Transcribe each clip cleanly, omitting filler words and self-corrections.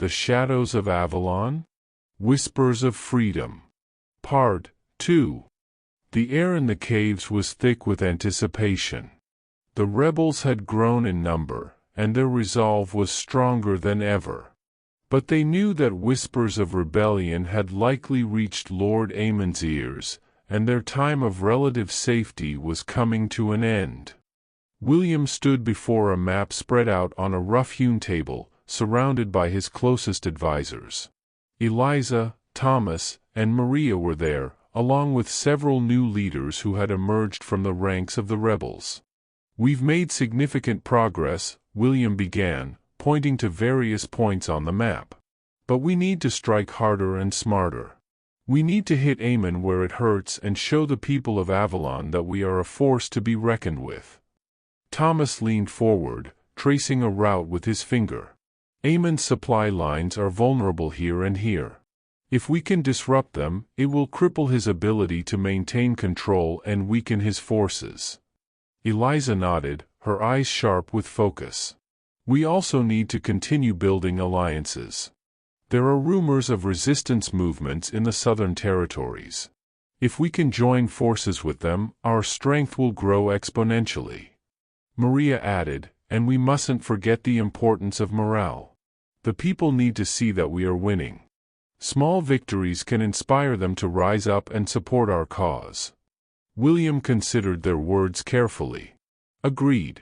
The Shadows of Avalon? Whispers of Freedom. Part 2. The air in the caves was thick with anticipation. The rebels had grown in number, and their resolve was stronger than ever. But they knew that whispers of rebellion had likely reached Lord Amon's ears, and their time of relative safety was coming to an end. William stood before a map spread out on a rough-hewn table, surrounded by his closest advisors. Eliza, Thomas, and Maria were there, along with several new leaders who had emerged from the ranks of the rebels. "We've made significant progress," William began, pointing to various points on the map. "But we need to strike harder and smarter. We need to hit Amon where it hurts and show the people of Avalon that we are a force to be reckoned with." Thomas leaned forward, tracing a route with his finger. "Amon's supply lines are vulnerable here and here. If we can disrupt them, it will cripple his ability to maintain control and weaken his forces." Eliza nodded, her eyes sharp with focus. "We also need to continue building alliances. There are rumors of resistance movements in the southern territories. If we can join forces with them, our strength will grow exponentially." Maria added, "And we mustn't forget the importance of morale. The people need to see that we are winning. Small victories can inspire them to rise up and support our cause." William considered their words carefully. "Agreed.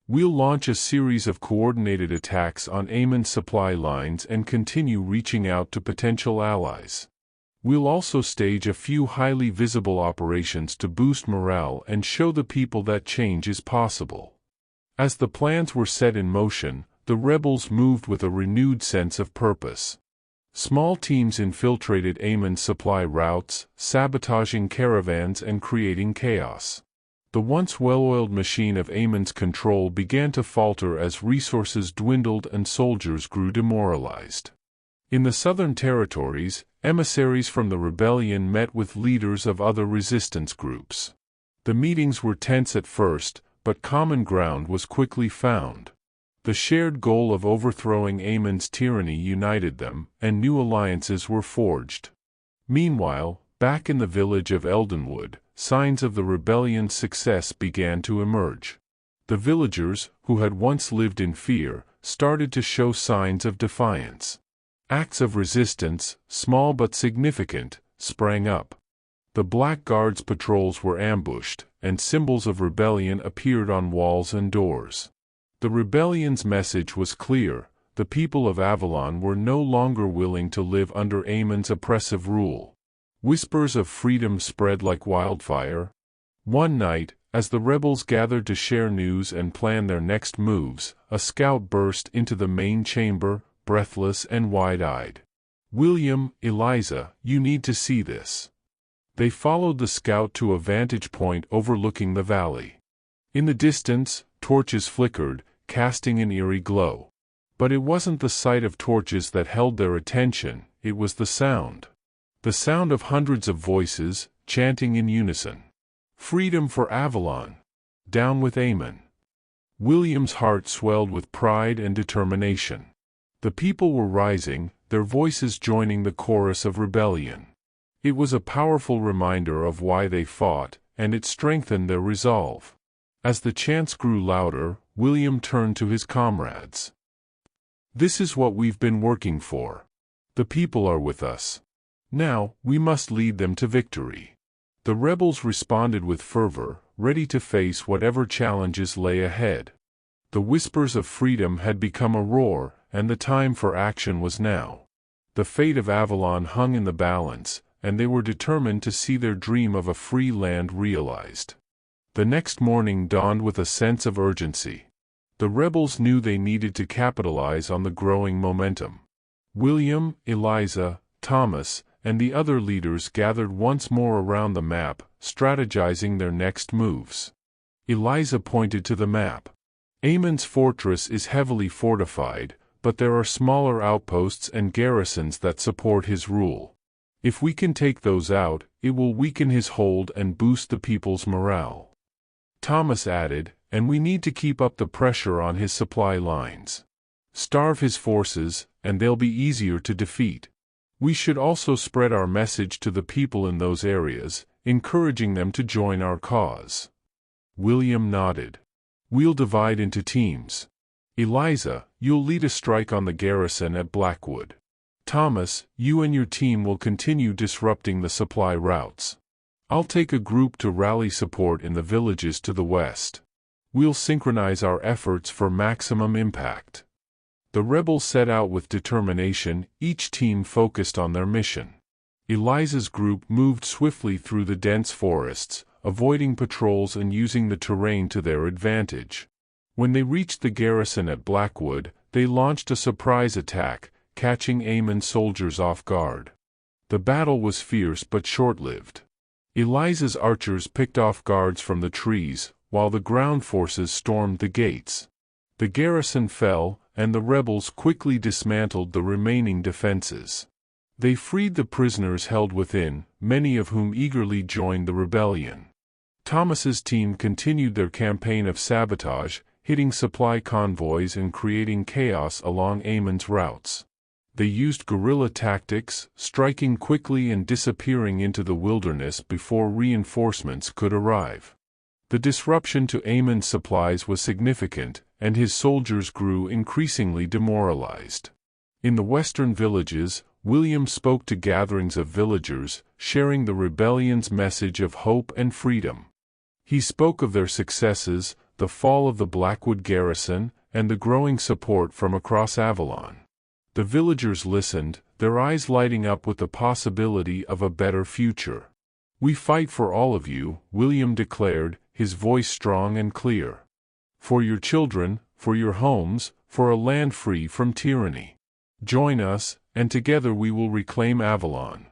We'll launch a series of coordinated attacks on Amon's supply lines and continue reaching out to potential allies. We'll also stage a few highly visible operations to boost morale and show the people that change is possible." As the plans were set in motion, the rebels moved with a renewed sense of purpose. Small teams infiltrated Amon's supply routes, sabotaging caravans and creating chaos. The once well-oiled machine of Amon's control began to falter as resources dwindled and soldiers grew demoralized. In the southern territories, emissaries from the rebellion met with leaders of other resistance groups. The meetings were tense at first, but common ground was quickly found. The shared goal of overthrowing Amon's tyranny united them, and new alliances were forged. Meanwhile, back in the village of Eldenwood, signs of the rebellion's success began to emerge. The villagers, who had once lived in fear, started to show signs of defiance. Acts of resistance, small but significant, sprang up. The Black Guard's patrols were ambushed, and symbols of rebellion appeared on walls and doors. The rebellion's message was clear: the people of Avalon were no longer willing to live under Amon's oppressive rule. Whispers of freedom spread like wildfire. One night, as the rebels gathered to share news and plan their next moves, a scout burst into the main chamber, breathless and wide-eyed. "William, Eliza, you need to see this." They followed the scout to a vantage point overlooking the valley. In the distance, torches flickered, casting an eerie glow. But it wasn't the sight of torches that held their attention, it was the sound. The sound of hundreds of voices, chanting in unison. "Freedom for Avalon! Down with Amon!" William's heart swelled with pride and determination. The people were rising, their voices joining the chorus of rebellion. It was a powerful reminder of why they fought, and it strengthened their resolve. As the chants grew louder, William turned to his comrades. "This is what we've been working for. The people are with us. Now, we must lead them to victory." The rebels responded with fervor, ready to face whatever challenges lay ahead. The whispers of freedom had become a roar, and the time for action was now. The fate of Avalon hung in the balance, and they were determined to see their dream of a free land realized. The next morning dawned with a sense of urgency. The rebels knew they needed to capitalize on the growing momentum. William, Eliza, Thomas, and the other leaders gathered once more around the map, strategizing their next moves. Eliza pointed to the map. "Amon's fortress is heavily fortified, but there are smaller outposts and garrisons that support his rule. If we can take those out, it will weaken his hold and boost the people's morale." Thomas added, "And we need to keep up the pressure on his supply lines. Starve his forces, and they'll be easier to defeat. We should also spread our message to the people in those areas, encouraging them to join our cause. William nodded. We'll divide into teams. Eliza, you'll lead a strike on the garrison at Blackwood. Thomas, you and your team will continue disrupting the supply routes. I'll take a group to rally support in the villages to the west. We'll synchronize our efforts for maximum impact. The rebels set out with determination, each team focused on their mission. Eliza's group moved swiftly through the dense forests, avoiding patrols and using the terrain to their advantage. When they reached the garrison at Blackwood, they launched a surprise attack, catching Amon's soldiers off guard. The battle was fierce but short-lived. Eliza's archers picked off guards from the trees, while the ground forces stormed the gates. The garrison fell, and the rebels quickly dismantled the remaining defenses. They freed the prisoners held within, many of whom eagerly joined the rebellion. Thomas's team continued their campaign of sabotage, hitting supply convoys and creating chaos along Amon's routes. They used guerrilla tactics, striking quickly and disappearing into the wilderness before reinforcements could arrive. The disruption to Amon's supplies was significant, and his soldiers grew increasingly demoralized. In the western villages, William spoke to gatherings of villagers, sharing the rebellion's message of hope and freedom. He spoke of their successes, the fall of the Blackwood garrison, and the growing support from across Avalon. The villagers listened, their eyes lighting up with the possibility of a better future. "We fight for all of you," William declared, his voice strong and clear. "For your children, for your homes, for a land free from tyranny. Join us, and together we will reclaim Avalon."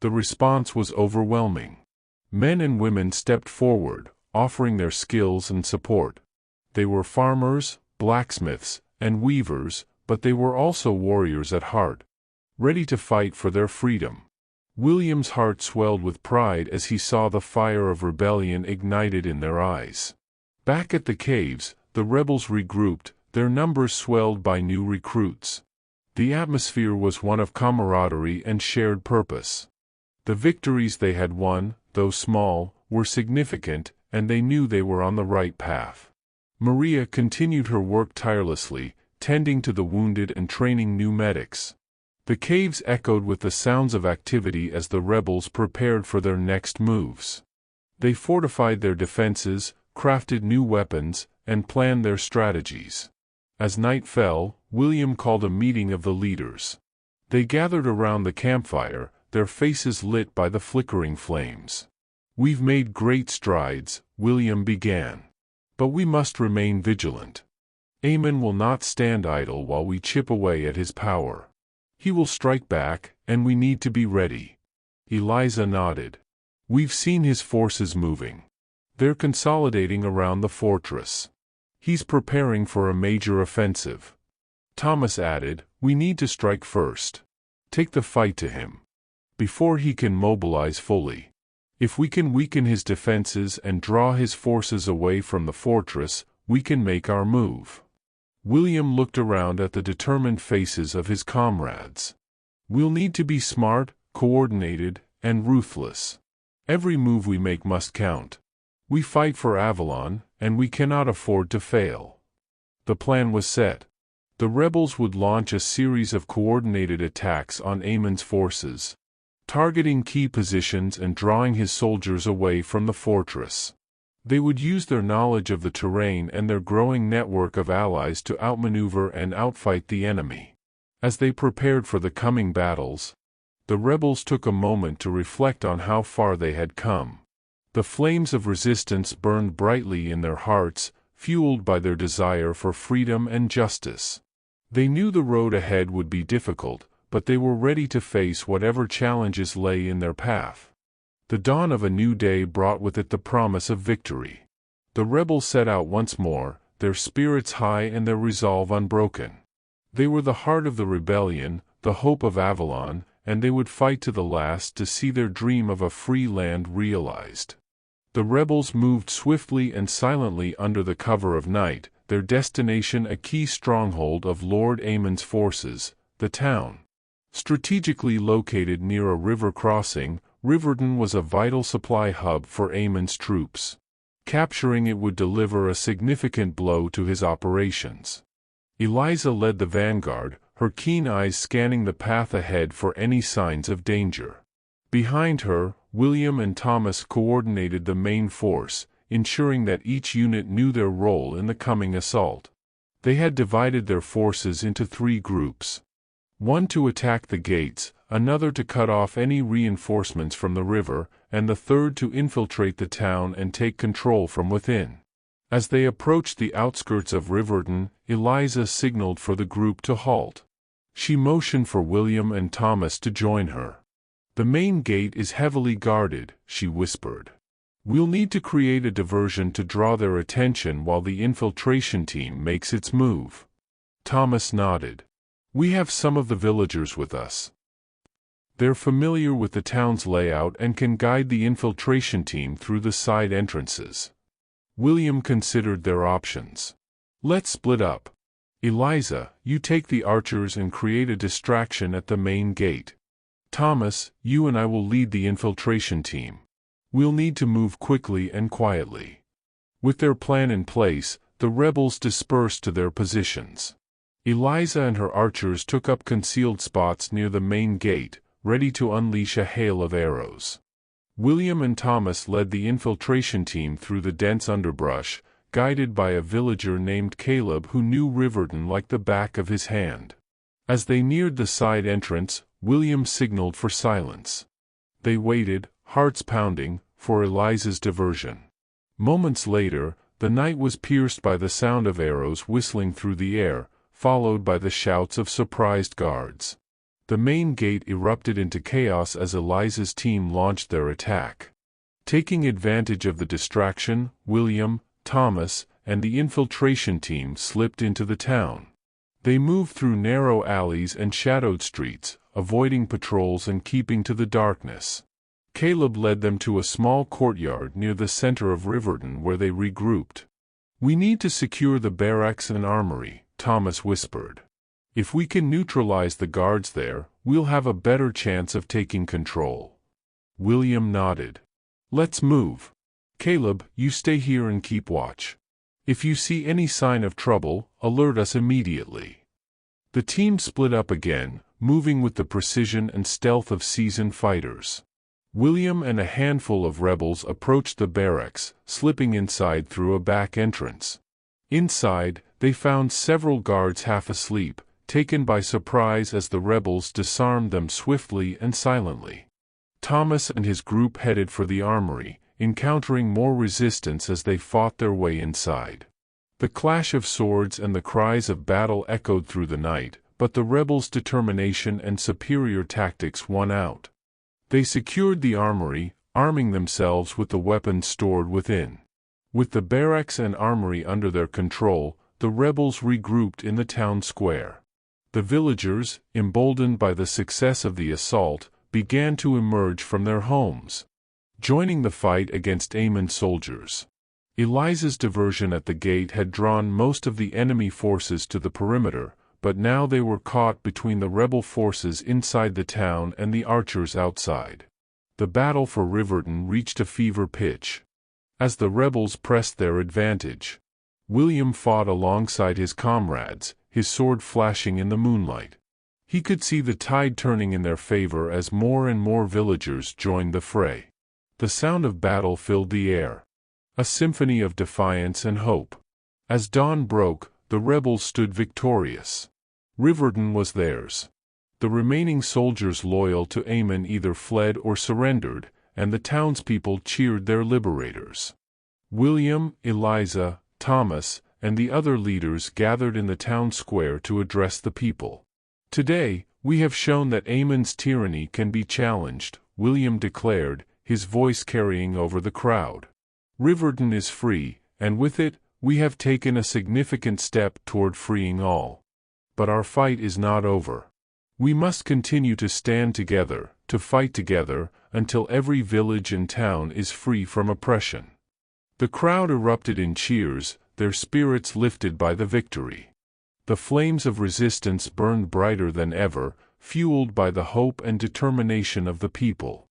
The response was overwhelming. Men and women stepped forward, offering their skills and support. They were farmers, blacksmiths, and weavers, but they were also warriors at heart, ready to fight for their freedom. William's heart swelled with pride as he saw the fire of rebellion ignited in their eyes. Back at the caves, the rebels regrouped, their numbers swelled by new recruits. The atmosphere was one of camaraderie and shared purpose. The victories they had won, though small, were significant, and they knew they were on the right path. Maria continued her work tirelessly, tending to the wounded and training new medics. The caves echoed with the sounds of activity as the rebels prepared for their next moves. They fortified their defenses, crafted new weapons, and planned their strategies. As night fell, William called a meeting of the leaders. They gathered around the campfire, their faces lit by the flickering flames. "We've made great strides," William began. "But we must remain vigilant. Amon will not stand idle while we chip away at his power. He will strike back, and we need to be ready." Eliza nodded. "We've seen his forces moving. They're consolidating around the fortress. He's preparing for a major offensive." Thomas added, "We need to strike first. Take the fight to him before he can mobilize fully. If we can weaken his defenses and draw his forces away from the fortress, we can make our move." William looked around at the determined faces of his comrades. "We'll need to be smart, coordinated, and ruthless. Every move we make must count. We fight for Avalon, and we cannot afford to fail." The plan was set. The rebels would launch a series of coordinated attacks on Amon's forces, targeting key positions and drawing his soldiers away from the fortress. They would use their knowledge of the terrain and their growing network of allies to outmaneuver and outfight the enemy. As they prepared for the coming battles, the rebels took a moment to reflect on how far they had come. The flames of resistance burned brightly in their hearts, fueled by their desire for freedom and justice. They knew the road ahead would be difficult, but they were ready to face whatever challenges lay in their path. The dawn of a new day brought with it the promise of victory. The rebels set out once more, their spirits high and their resolve unbroken. They were the heart of the rebellion, the hope of Avalon, and they would fight to the last to see their dream of a free land realized. The rebels moved swiftly and silently under the cover of night, their destination a key stronghold of Lord Amon's forces, the town. Strategically located near a river crossing, Riverton was a vital supply hub for Amon's troops. Capturing it would deliver a significant blow to his operations. Eliza led the vanguard, her keen eyes scanning the path ahead for any signs of danger. Behind her, William and Thomas coordinated the main force, ensuring that each unit knew their role in the coming assault. They had divided their forces into 3 groups. One to attack the gates, another to cut off any reinforcements from the river, and the third to infiltrate the town and take control from within. As they approached the outskirts of Riverton, Eliza signaled for the group to halt. She motioned for William and Thomas to join her. "The main gate is heavily guarded," she whispered. "We'll need to create a diversion to draw their attention while the infiltration team makes its move." Thomas nodded. "We have some of the villagers with us. They're familiar with the town's layout and can guide the infiltration team through the side entrances." William considered their options. "Let's split up. Eliza, you take the archers and create a distraction at the main gate. Thomas, you and I will lead the infiltration team. We'll need to move quickly and quietly." With their plan in place, the rebels dispersed to their positions. Eliza and her archers took up concealed spots near the main gate, ready to unleash a hail of arrows. William and Thomas led the infiltration team through the dense underbrush, guided by a villager named Caleb who knew Riverton like the back of his hand. As they neared the side entrance, William signaled for silence. They waited, hearts pounding, for Eliza's diversion. Moments later, the night was pierced by the sound of arrows whistling through the air, followed by the shouts of surprised guards. The main gate erupted into chaos as Eliza's team launched their attack. Taking advantage of the distraction, William, Thomas, and the infiltration team slipped into the town. They moved through narrow alleys and shadowed streets, avoiding patrols and keeping to the darkness. Caleb led them to a small courtyard near the center of Riverton where they regrouped. "We need to secure the barracks and armory," Thomas whispered. "If we can neutralize the guards there, we'll have a better chance of taking control." William nodded. "Let's move. Caleb, you stay here and keep watch. If you see any sign of trouble, alert us immediately." The team split up again, moving with the precision and stealth of seasoned fighters. William and a handful of rebels approached the barracks, slipping inside through a back entrance. Inside, they found several guards half asleep, taken by surprise as the rebels disarmed them swiftly and silently. Thomas and his group headed for the armory, encountering more resistance as they fought their way inside. The clash of swords and the cries of battle echoed through the night, but the rebels' determination and superior tactics won out. They secured the armory, arming themselves with the weapons stored within. With the barracks and armory under their control, the rebels regrouped in the town square. The villagers, emboldened by the success of the assault, began to emerge from their homes, joining the fight against Amon's soldiers. Eliza's diversion at the gate had drawn most of the enemy forces to the perimeter, but now they were caught between the rebel forces inside the town and the archers outside. The battle for Riverton reached a fever pitch. As the rebels pressed their advantage, William fought alongside his comrades, his sword flashing in the moonlight. He could see the tide turning in their favor as more and more villagers joined the fray. The sound of battle filled the air, a symphony of defiance and hope. As dawn broke, the rebels stood victorious. Riverton was theirs. The remaining soldiers loyal to Amon either fled or surrendered, and the townspeople cheered their liberators. William, Eliza, Thomas, and the other leaders gathered in the town square to address the people. "Today, we have shown that Amon's tyranny can be challenged," William declared, his voice carrying over the crowd. "Riverton is free, and with it, we have taken a significant step toward freeing all. But our fight is not over. We must continue to stand together, to fight together, until every village and town is free from oppression." The crowd erupted in cheers, their spirits lifted by the victory. The flames of resistance burned brighter than ever, fueled by the hope and determination of the people.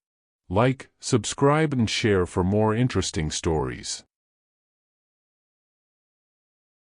Like, subscribe and share for more interesting stories.